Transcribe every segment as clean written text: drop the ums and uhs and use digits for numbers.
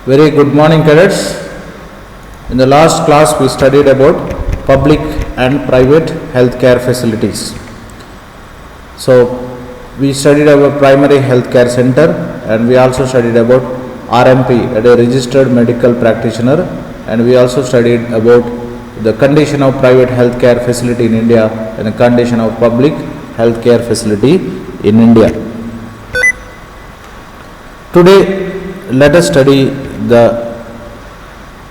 Very good morning, cadets. In the last class, we studied about public and private healthcare facilities. So, we studied about primary healthcare center, and we also studied about RMP, a registered medical practitioner, and we also studied about the condition of private healthcare facility in India and the condition of public healthcare facility in India. Today, let us study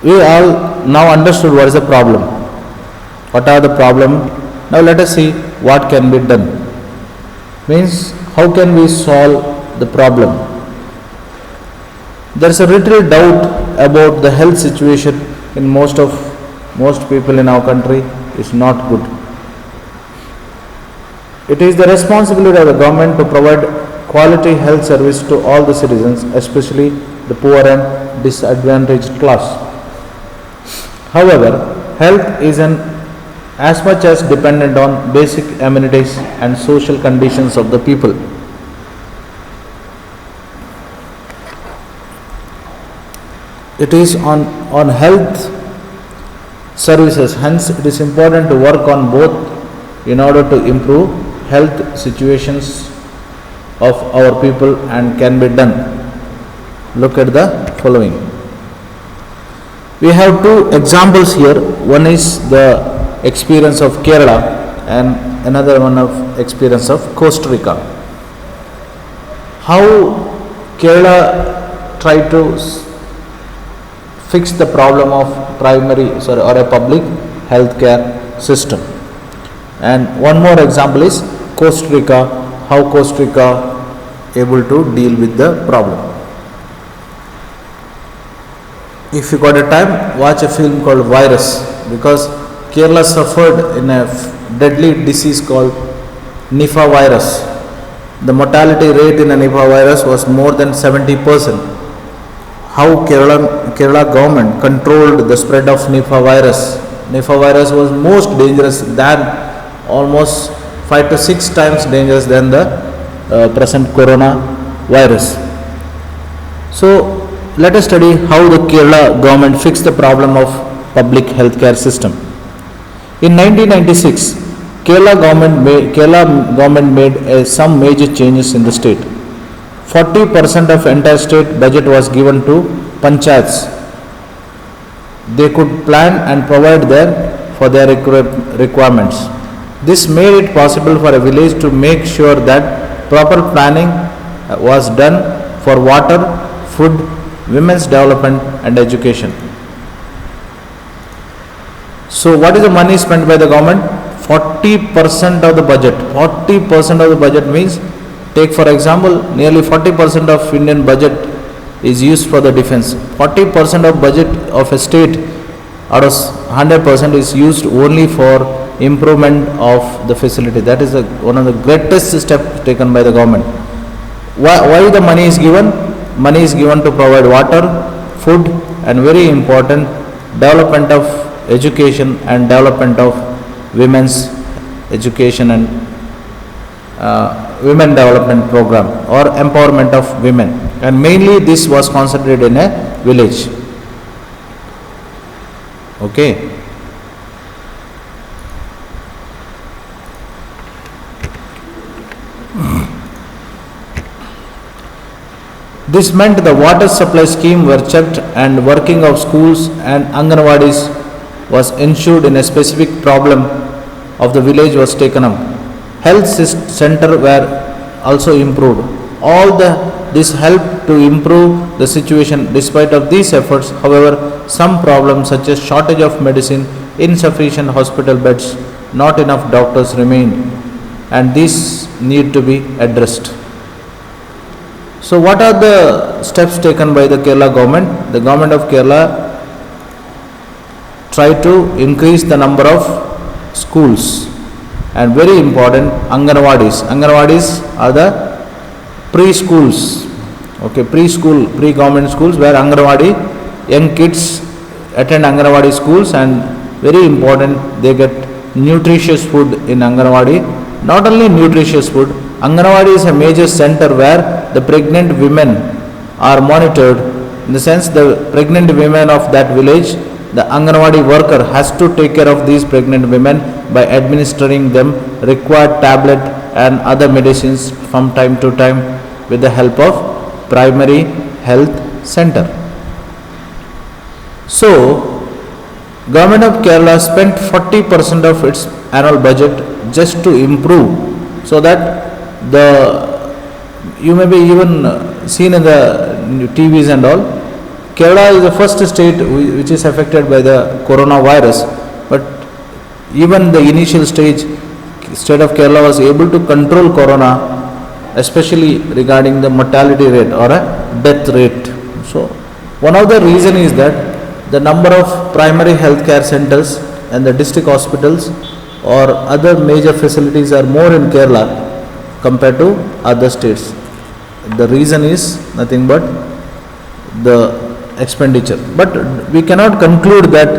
we all now understood what is the problem. What are the problem? Now let us see what can be done. Means how can we solve the problem? There is a little doubt about the health situation in most people in our country is not good. It is the responsibility of the government to provide quality health service to all the citizens, especially the poor and disadvantaged class. However, health is as much as dependent on basic amenities and social conditions of the people. It is on health services, hence it is important to work on both in order to improve health situations of our people and can be done. Look at the following. We have two examples here. One is the experience of Kerala and another one of experience of Costa Rica. How Kerala tried to fix the problem of or a public healthcare system. And one more example is Costa Rica, how Costa Rica able to deal with the problem. If you got a time, watch a film called Virus, because Kerala suffered in a deadly disease called Nipah virus. The mortality rate in a Nipah virus was more than 70%. How Kerala government controlled the spread of Nipah virus. Nipah virus was most dangerous than almost 5 to 6 times dangerous than the present corona virus. So let us study how the Kerala government fixed the problem of public healthcare system. In 1996, Kerala government made some major changes in the state. 40% of entire state budget was given to panchayats. They could plan and provide for their requirements. This made it possible for a village to make sure that proper planning was done for water, food, women's development and education. So what is the money spent by the government? 40% of the budget. 40% of the budget means, take for example, nearly 40% of Indian budget is used for the defense. 40% of budget of a state out of 100% is used only for improvement of the facility. That is one of the greatest steps taken by the government. Why the money is given? Money is given to provide water, food, and very important, development of education and development of women's education and women development program or empowerment of women. And mainly this was concentrated in a village. Okay. This meant the water supply scheme were checked and working of schools and Anganwadis was ensured in a specific problem of the village was taken up. Health center were also improved. This helped to improve the situation. Despite of these efforts, however, some problems such as shortage of medicine, insufficient hospital beds, not enough doctors remained, and these need to be addressed. So what are the steps taken by the Kerala government? The government of Kerala tried to increase the number of schools and very important Anganwadis. Anganwadis are the preschools, pre-government schools where Anganwadi young kids attend Anganwadi schools, and very important they get nutritious food in Anganwadi. Not only nutritious food, Anganwadi is a major center where the pregnant women are monitored In the sense, the pregnant women of that village, the Anganwadi worker has to take care of these pregnant women by administering them required tablet and other medicines from time to time with the help of primary health center. So, Government of Kerala spent 40% of its annual budget just to improve, so that the you may be even seen in the TVs and all. Kerala is the first state which is affected by the coronavirus, but even the initial state of Kerala was able to control corona, especially regarding the mortality rate or a death rate. So one of the reason is that the number of primary healthcare centers and the district hospitals or other major facilities are more in Kerala compared to other states. The reason is nothing but the expenditure. But we cannot conclude that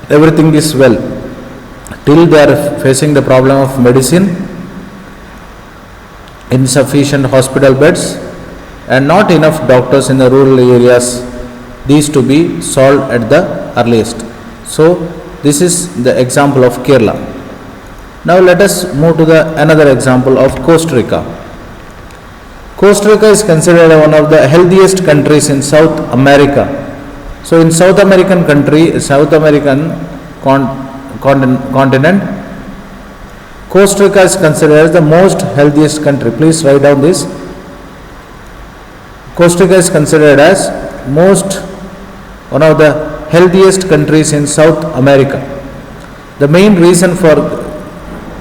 everything is well till they are facing the problem of medicine, insufficient hospital beds, and not enough doctors in the rural areas. These to be solved at the earliest. So this is the example of Kerala. Now let us move to the another example of Costa Rica. Costa Rica is considered one of the healthiest countries in South America. So in South American continent, Costa Rica is considered as the most healthiest country. Please write down this. Costa Rica is considered as one of the healthiest countries in South America. The main reason for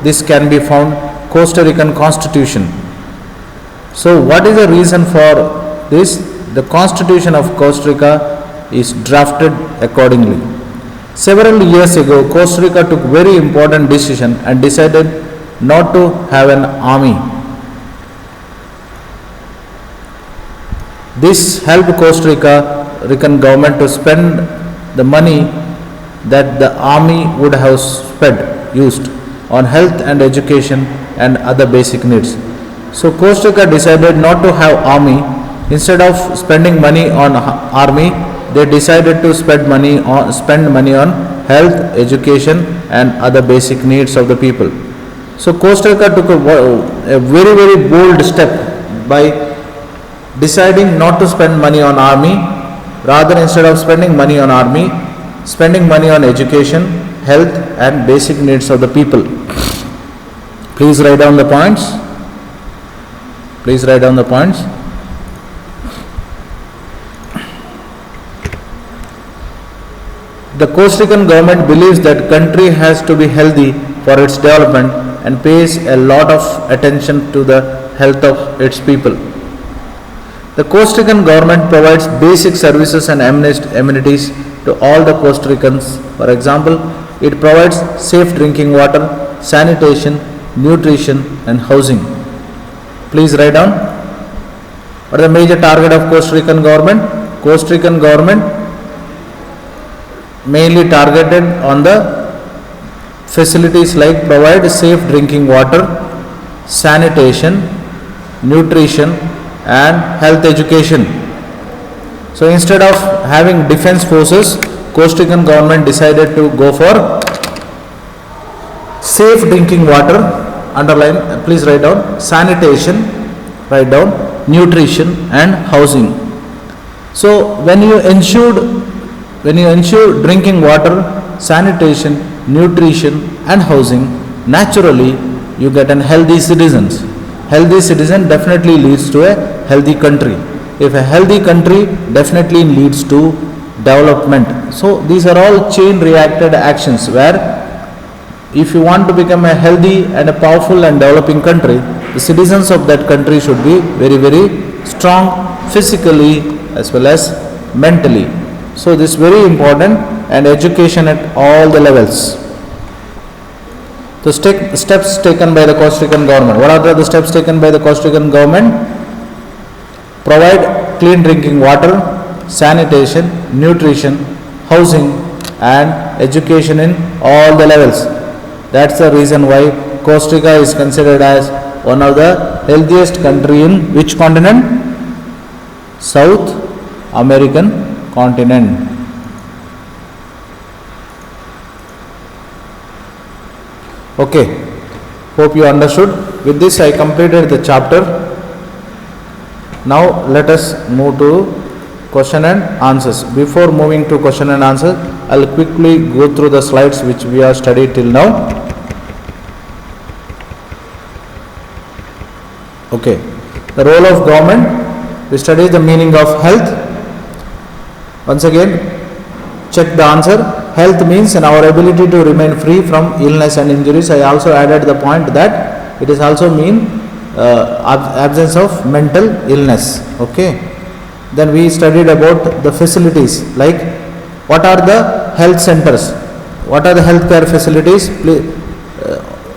this can be found Costa Rican Constitution. So what is the reason for this? The Constitution of Costa Rica is drafted accordingly. Several years ago, Costa Rica took very important decision and decided not to have an army. This helped Costa Rican government to spend the money that the army would have used on health and education and other basic needs. So Costa Rica decided not to have army. Instead of spending money on army, they decided to spend money on health, education and other basic needs of the people. So Costa Rica took a very, very bold step by deciding not to spend money on army. Rather, instead of spending money on army, spending money on education, health and basic needs of the people. Please write down the points. The Costa Rican government believes that country has to be healthy for its development and pays a lot of attention to the health of its people. The Costa Rican government provides basic services and amenities to all the Costa Ricans. For example, it provides safe drinking water, sanitation, nutrition and housing. Please write down. What is the major target of Costa Rican government? Costa Rican government mainly targeted on the facilities like provide safe drinking water, sanitation, nutrition and health education. So instead of having defense forces, Costa Rican government decided to go for safe drinking water, underline, please write down, sanitation, write down, nutrition and housing. So when you ensure drinking water, sanitation, nutrition and housing, naturally you get an healthy citizens. Healthy citizen definitely leads to a healthy country. If a healthy country definitely leads to development. So these are all chain reacted actions where if you want to become a healthy and a powerful and developing country, the citizens of that country should be very, very strong physically as well as mentally. So this is very important, and education at all the levels. The steps taken by the Costa Rican government. What are the steps taken by the Costa Rican government? Provide clean drinking water, sanitation, nutrition, housing and education in all the levels. That's the reason why Costa Rica is considered as one of the healthiest country in which continent? South American continent. Okay, hope you understood. With this I completed the chapter. Now let us move to question and answers. Before moving to question and answer, I'll quickly go through the slides which we have studied till now. Okay, the role of government. We studied the meaning of health. Once again, check the answer. Health means our ability to remain free from illness and injuries. I also added the point that it is also mean absence of mental illness. Okay. Then we studied about the facilities, like what are the health centers, what are the healthcare facilities.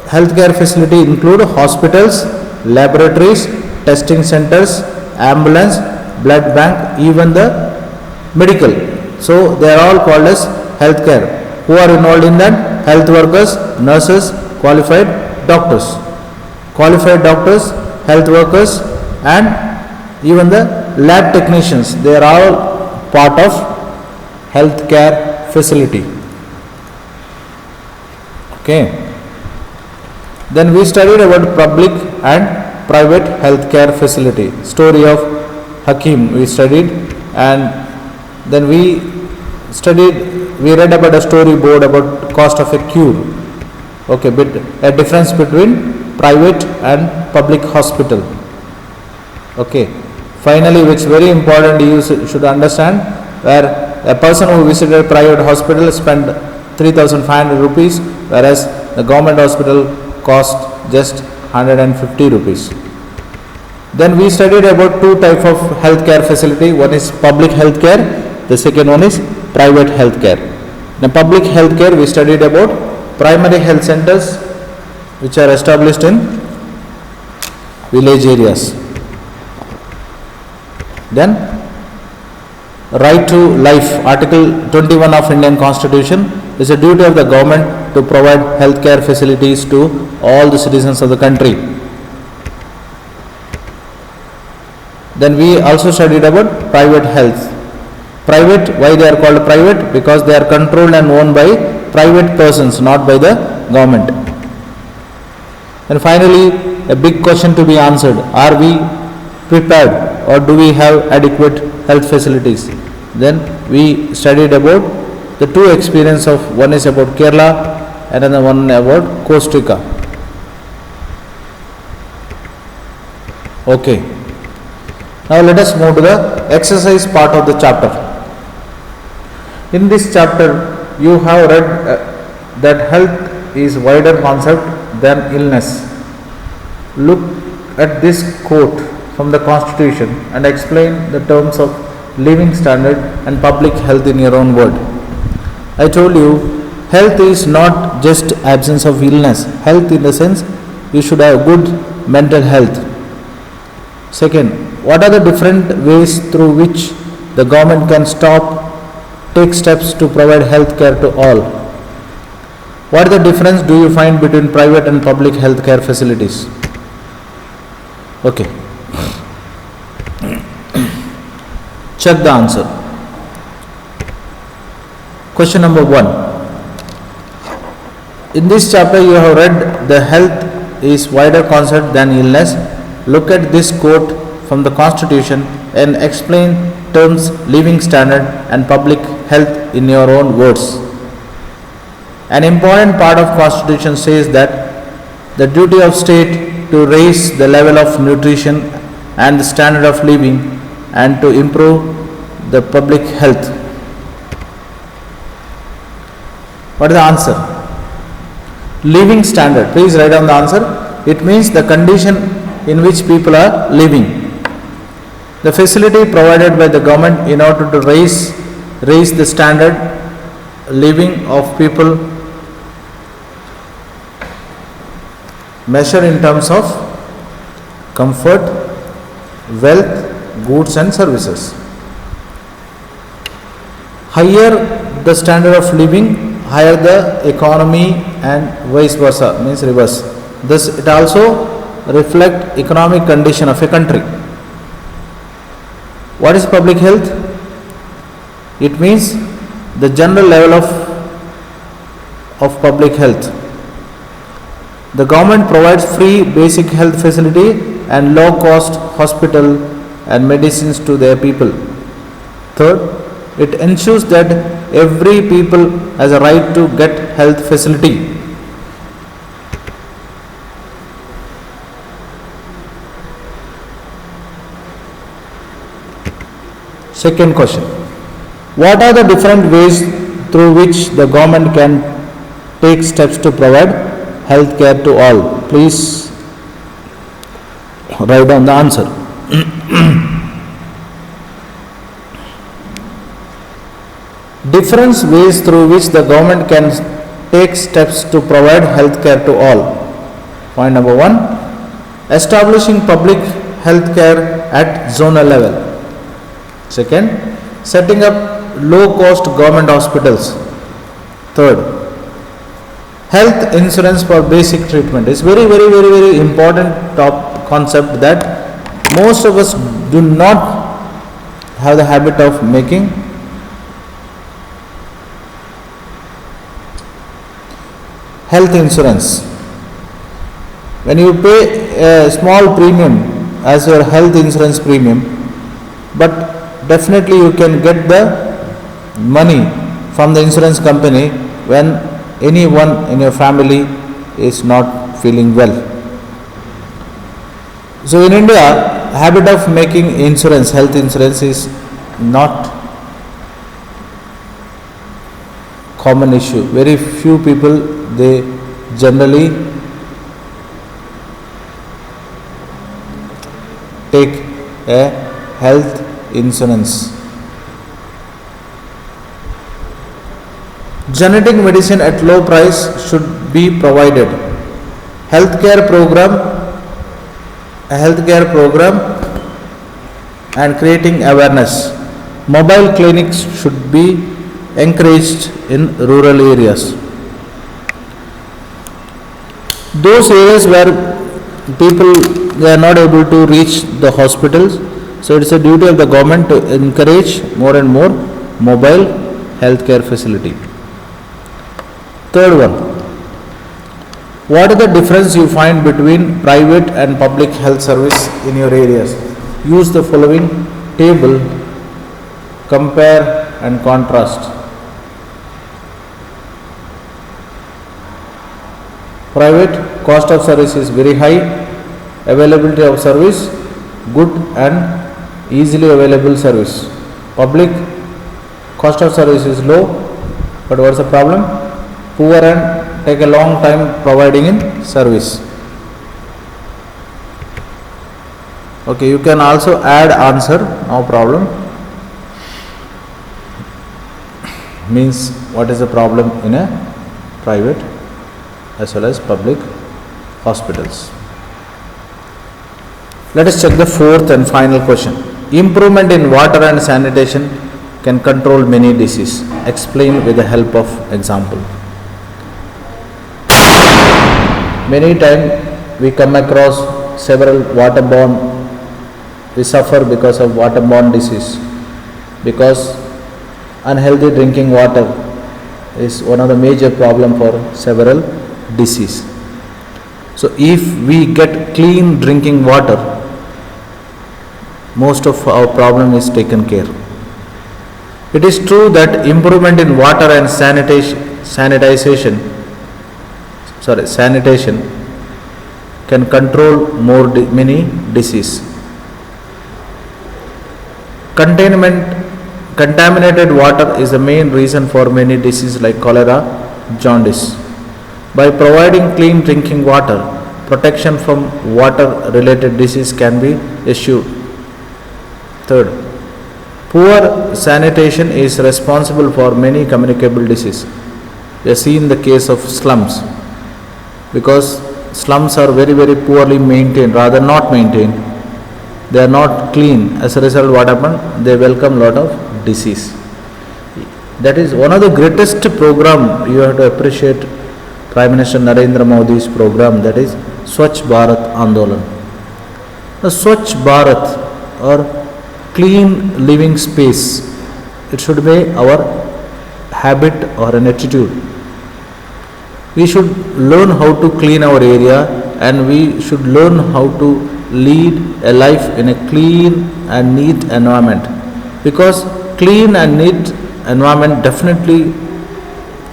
Healthcare facility include hospitals, laboratories, testing centers, ambulance, blood bank, even the medical. So they are all called as healthcare. Who are involved in that? Health workers, nurses, qualified doctors. Qualified doctors, health workers, and even the lab technicians. They are all part of healthcare facility. Okay. Then we studied about public and private healthcare facility. Story of Hakim we studied, and then we read about a storyboard about cost of a cure. Okay, but a difference between private and public hospital. Okay. Finally, which is very important, you should understand, where a person who visited a private hospital spent 3,500 rupees, whereas the government hospital cost just 150 rupees. Then we studied about two types of healthcare facility. One is public healthcare, the second one is private healthcare. In public healthcare, we studied about primary health centers which are established in village areas. Then right to life, Article 21 of Indian Constitution, is a duty of the government to provide healthcare facilities to all the citizens of the country. Then we also studied about private health. Private, why they are called private? Because they are controlled and owned by private persons, not by the government. And finally, a big question to be answered: are we prepared, or do we have adequate health facilities? Then we studied about the two experiences of, one is about Kerala and another one about Costa Rica. Okay. Now let us move to the exercise part of the chapter. In this chapter, you have read that health is wider concept than illness. Look at this quote from the Constitution and explain the terms of living standard and public health in your own word. I told you, health is not just absence of illness. Health in the sense you should have good mental health. Second, what are the different ways through which the government can take steps to provide health care to all? What is the difference do you find between private and public health care facilities? Okay. Check the answer. Question number 1. In this chapter you have read the health is wider concept than illness. Look at this quote from the Constitution and explain terms living standard and public health in your own words. An important part of Constitution says that the duty of state to raise the level of nutrition and the standard of living and to improve the public health. What is the answer? Living standard. Please write down the answer. It means the condition in which people are living. The facility provided by the government in order to raise the standard living of people, measure in terms of comfort, wealth, goods and services. Higher the standard of living, higher the economy, and vice versa, means reverse. Thus it also reflects economic condition of a country. What is public health? It means the general level of public health. The government provides free basic health facility and low cost hospital and medicines to their people. Third, it ensures that every people has a right to get health facility. Second question. What are the different ways through which the government can take steps to provide health care to all? Please write down the answer. Different ways through which the government can take steps to provide health care to all. Point number 1. Establishing public health care at zonal level. Second, setting up low cost government hospitals. Third, health insurance for basic treatment. It's very important top concept that most of us do not have the habit of making. Health insurance. When you pay a small premium as your health insurance premium, but definitely you can get the money from the insurance company when anyone in your family is not feeling well. So in India, habit of making insurance, health insurance is not common issue. Very few people, they generally take a health insurance. Genetic medicine at low price should be provided. A healthcare program and creating awareness. Mobile clinics should be encouraged in rural areas. Those areas where people they are not able to reach the hospitals, so it's a duty of the government to encourage more and more mobile healthcare facility. Third one, what is the difference you find between private and public health service in your areas? Use the following table, compare and contrast. Private, cost of service is very high, availability of service good and easily available service. Public, cost of service is low, but what's the problem? Poor and take a long time providing in service. Okay, you can also add answer, no problem. Means what is the problem in a private as well as public hospitals. Let us check the fourth and final question. Improvement in water and sanitation can control many diseases. Explain with the help of example. Many times we come across several waterborne, we suffer because of waterborne disease, because unhealthy drinking water is one of the major problem for several disease. So if we get clean drinking water, most of our problem is taken care. It is true that improvement in water and sanitation can control many diseases. Contaminated water is the main reason for many diseases like cholera, jaundice. By providing clean drinking water, protection from water related disease can be assured. Third, poor sanitation is responsible for many communicable diseases. We have seen the case of slums, because slums are very poorly maintained, rather not maintained. They are not clean. As a result, what happened? They welcome lot of disease. That is one of the greatest program. You have to appreciate Prime Minister Narendra Modi's program, that is Swachh Bharat Andolan. The Swachh Bharat or clean living space it should be our habit or an attitude. We should learn how to clean our area, and we should learn how to lead a life in a clean and neat environment, because clean and neat environment definitely,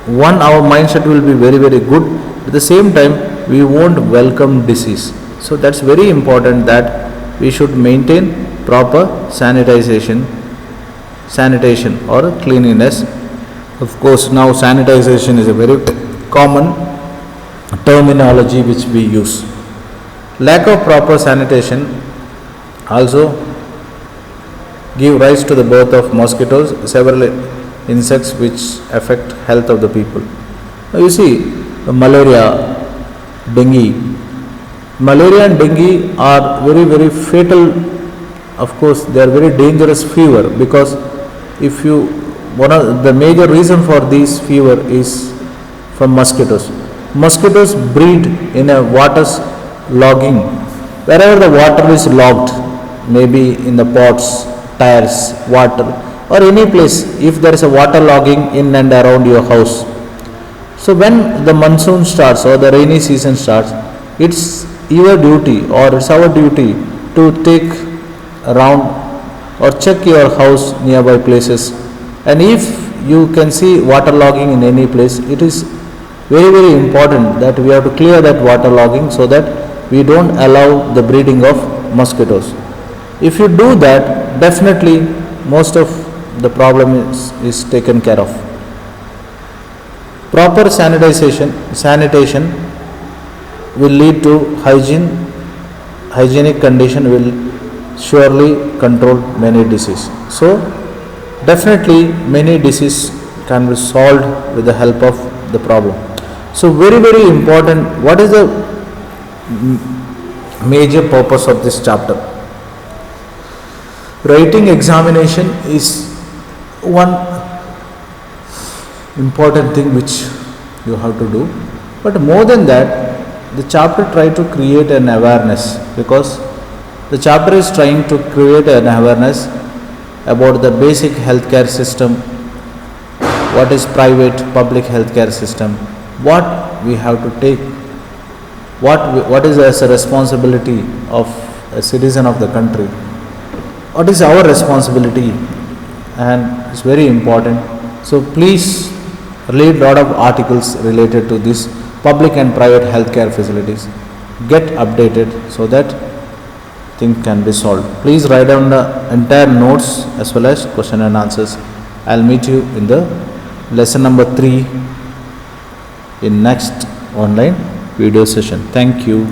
one, our mindset will be very very good. At the same time, we won't welcome disease. So that's very important, that we should maintain proper sanitation or cleanliness. Of course, now sanitization is a very common terminology which we use. Lack of proper sanitation also give rise to the birth of mosquitoes, several insects which affect health of the people. Now you see, malaria, malaria and dengue are very very fatal. Of course, they are very dangerous fever, because if you, one of the major reason for this fever is from mosquitoes. Mosquitoes breed in a water's logging. Wherever the water is logged, maybe in the pots, tires, water, or any place, if there is a water logging in and around your house. So when the monsoon starts or the rainy season starts, it's your duty or it's our duty to take around or check your house nearby places. And if you can see water logging in any place, it is very very important that we have to clear that water logging, so that we don't allow the breeding of mosquitoes. If you do that, definitely most of the problem is taken care of. Proper sanitation will lead to hygienic condition will surely control many diseases. So definitely many diseases can be solved with the help of the problem. So very very important, what is the major purpose of this chapter? Writing examination is one important thing which you have to do, but more than that, the chapter try to create an awareness, because the chapter is trying to create an awareness about the basic healthcare system, what is private public healthcare system, what we have to take, what is as a responsibility of a citizen of the country, what is our responsibility, and it's very important. So please read lot of articles related to this public and private healthcare facilities. Get updated so that thing can be solved. Please write down the entire notes as well as question and answers. I'll meet you in the lesson number 3 in next online video session. Thank you.